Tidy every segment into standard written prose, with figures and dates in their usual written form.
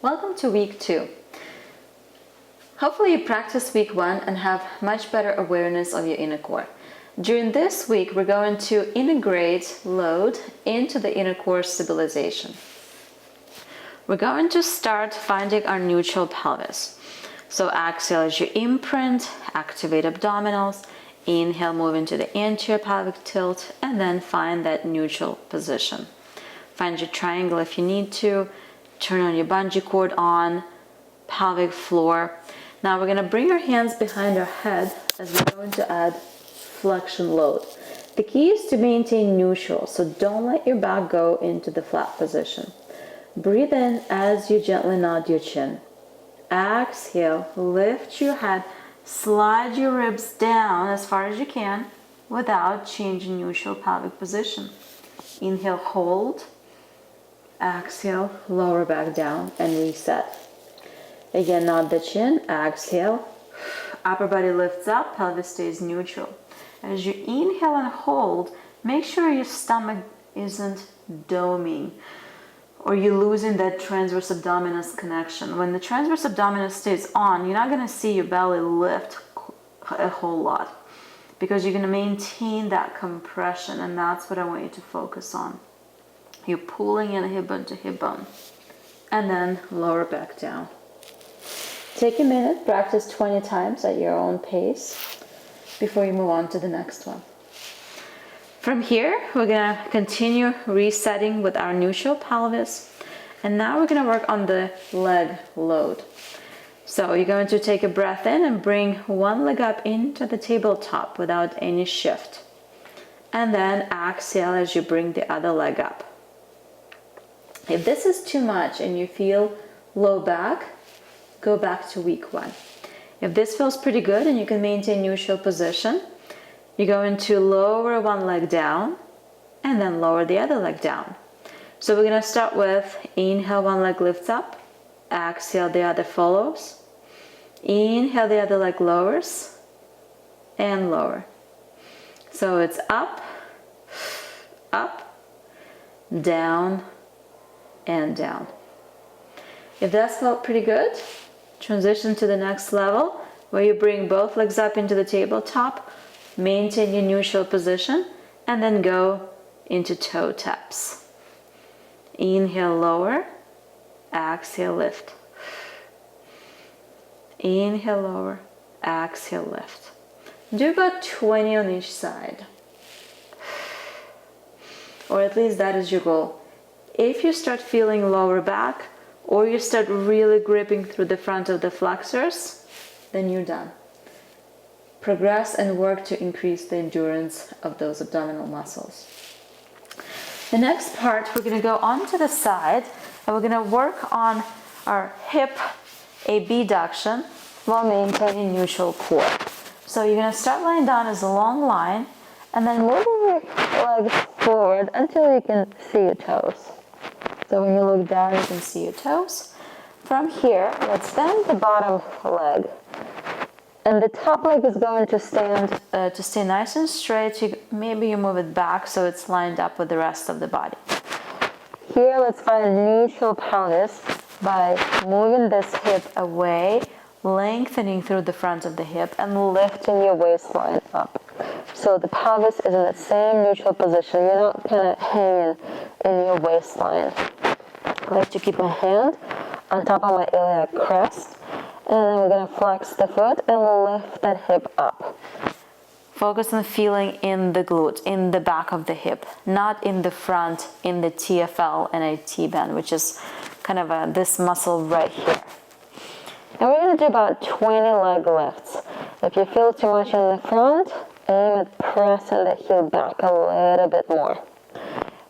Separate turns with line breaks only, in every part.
Welcome to week 2. Hopefully you practice week 1 and have much better awareness of your inner core. During this week, we're going to integrate load into the inner core stabilization. We're going to start finding our neutral pelvis. So exhale as you imprint, activate abdominals, inhale, move into the anterior pelvic tilt, and then find that neutral position. Find your triangle if you need to, turn on your bungee cord on, pelvic floor. Now we're going to bring our hands behind our head as we're going to add flexion load. The key is to maintain neutral, so don't let your back go into the flat position. Breathe in as you gently nod your chin. Exhale, lift your head, slide your ribs down as far as you can without changing neutral pelvic position. Inhale, hold. Exhale, lower back down and reset. Again, nod the chin, exhale. Upper body lifts up, pelvis stays neutral. As you inhale and hold, make sure your stomach isn't doming or you're losing that transverse abdominis connection. When the transverse abdominis stays on, you're not going to see your belly lift a whole lot because you're going to maintain that compression, and that's what I want you to focus on. You're pulling in hip bone to hip bone and then lower back down. Take a minute, practice 20 times at your own pace before you move on to the next one. From here, we're going to continue resetting with our neutral pelvis. And now we're going to work on the leg load. So you're going to take a breath in and bring one leg up into the tabletop without any shift. And then exhale as you bring the other leg up. If this is too much and you feel low back, go back to week 1. If this feels pretty good and you can maintain neutral position, you're going to lower one leg down and then lower the other leg down. So we're going to start with inhale, one leg lifts up, exhale, the other follows. Inhale, the other leg lowers and lower. So it's up, up, down, and down. If that's felt pretty good, transition to the next level where you bring both legs up into the tabletop, maintain your neutral position, and then go into toe taps. Inhale, lower, exhale, lift. Inhale, lower, exhale, lift. Do about 20 on each side. Or at least that is your goal. If you start feeling lower back, or you start really gripping through the front of the flexors, then you're done. Progress and work to increase the endurance of those abdominal muscles. The next part, we're going to go onto the side and we're going to work on our hip abduction while maintaining neutral core. So you're going to start lying down as a long line and then move your legs forward until you can see your toes. So when you look down, you can see your toes. From here, let's bend the bottom leg. And the top leg is going to stay nice and straight. Maybe you move it back so it's lined up with the rest of the body. Here, let's find a neutral pelvis by moving this hip away, lengthening through the front of the hip, and lifting your waistline up. So the pelvis is in the same neutral position. You're not kind of hanging in your waistline. I like to keep my hand on top of my iliac crest. And then we're going to flex the foot and lift that hip up. Focus on feeling in the glute, in the back of the hip, not in the front, in the TFL and a T-band, which is kind of this muscle right here. And we're going to do about 20 leg lifts. If you feel too much in the front, aim at pressing the heel back a little bit more.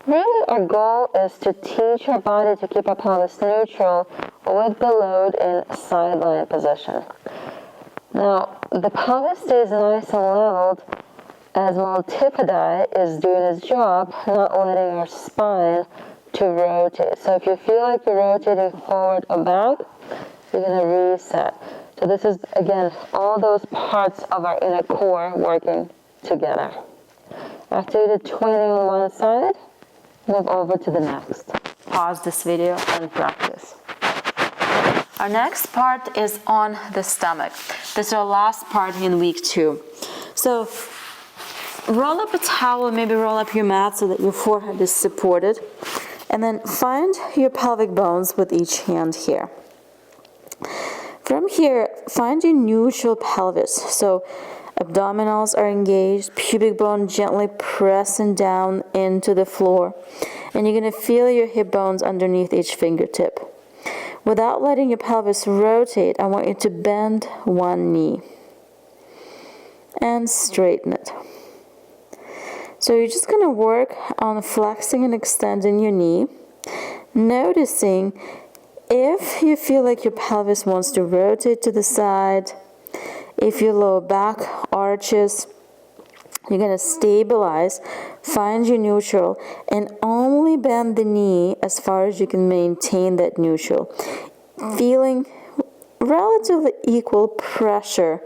Really, our goal is to teach our body to keep our pelvis neutral with the load in sideline position. Now, the pelvis stays nice and leveled as multifidi is doing its job, not letting our spine to rotate. So if you feel like you're rotating forward or back, you're going to reset. So this is, again, all those parts of our inner core working together. After you did 20 on one side, move over to the next. Pause this video and practice. Our next part is on the stomach. This is our last part in week 2. So roll up a towel, maybe roll up your mat so that your forehead is supported. And then find your pelvic bones with each hand here. From here, find your neutral pelvis. So abdominals are engaged, pubic bone gently pressing down into the floor. And you're going to feel your hip bones underneath each fingertip. Without letting your pelvis rotate, I want you to bend one knee and straighten it. So you're just going to work on flexing and extending your knee, noticing if you feel like your pelvis wants to rotate to the side, if your lower back arches, you're going to stabilize, find your neutral, and only bend the knee as far as you can maintain that neutral, feeling relatively equal pressure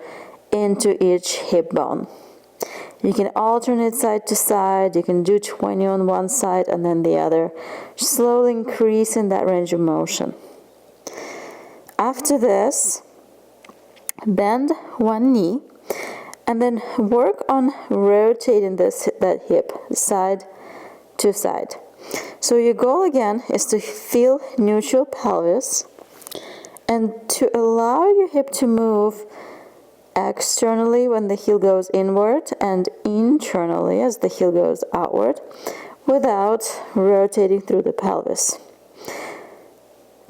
into each hip bone. You can alternate side to side. You can do 20 on one side and then the other, slowly increasing that range of motion. After this, bend one knee and then work on rotating that hip side to side. So your goal again is to feel neutral pelvis and to allow your hip to move externally when the heel goes inward and internally as the heel goes outward without rotating through the pelvis.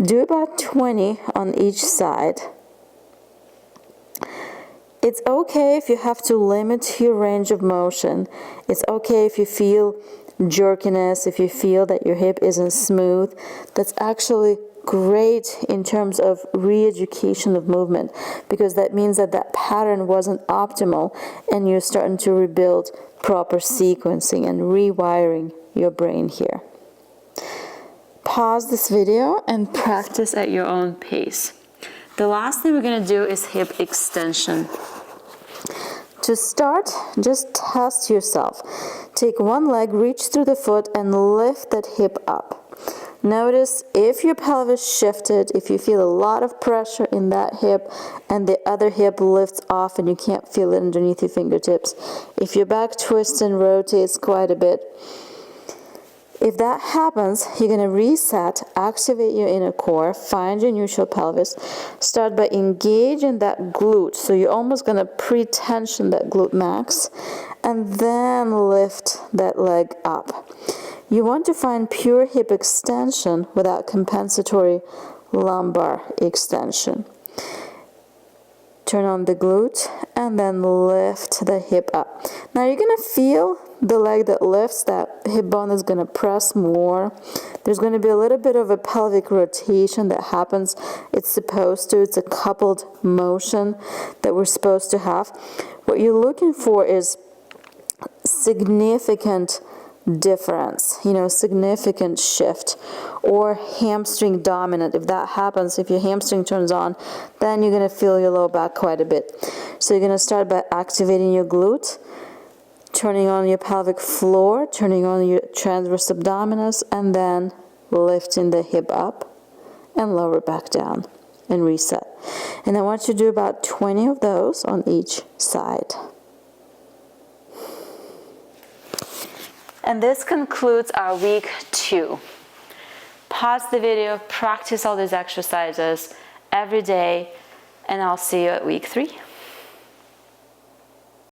Do about 20 on each side. It's okay if you have to limit your range of motion. It's okay if you feel jerkiness, if you feel that your hip isn't smooth. That's actually great in terms of re-education of movement, because that means that that pattern wasn't optimal and you're starting to rebuild proper sequencing and rewiring your brain here. Pause this video and practice at your own pace. The last thing we're going to do is hip extension. To start, just test yourself. Take one leg, reach through the foot, and lift that hip up. Notice if your pelvis shifted, if you feel a lot of pressure in that hip and the other hip lifts off and you can't feel it underneath your fingertips. If your back twists and rotates quite a bit. If that happens, you're going to reset, activate your inner core, find your neutral pelvis, start by engaging that glute. So you're almost going to pre-tension that glute max and then lift that leg up. You want to find pure hip extension without compensatory lumbar extension. Turn on the glute and then lift the hip up. Now you're going to feel the leg that lifts, that hip bone is going to press more. There's going to be a little bit of a pelvic rotation that happens. It's supposed to. It's a coupled motion that we're supposed to have. What you're looking for is significant difference, significant shift, or hamstring dominant. If that happens, if your hamstring turns on, then you're going to feel your lower back quite a bit. So you're going to start by activating your glute, turning on your pelvic floor, turning on your transverse abdominis, and then lifting the hip up and lower back down and reset. And I want you to do about 20 of those on each side. And this concludes our week 2. Pause the video, practice all these exercises every day, and I'll see you at week 3.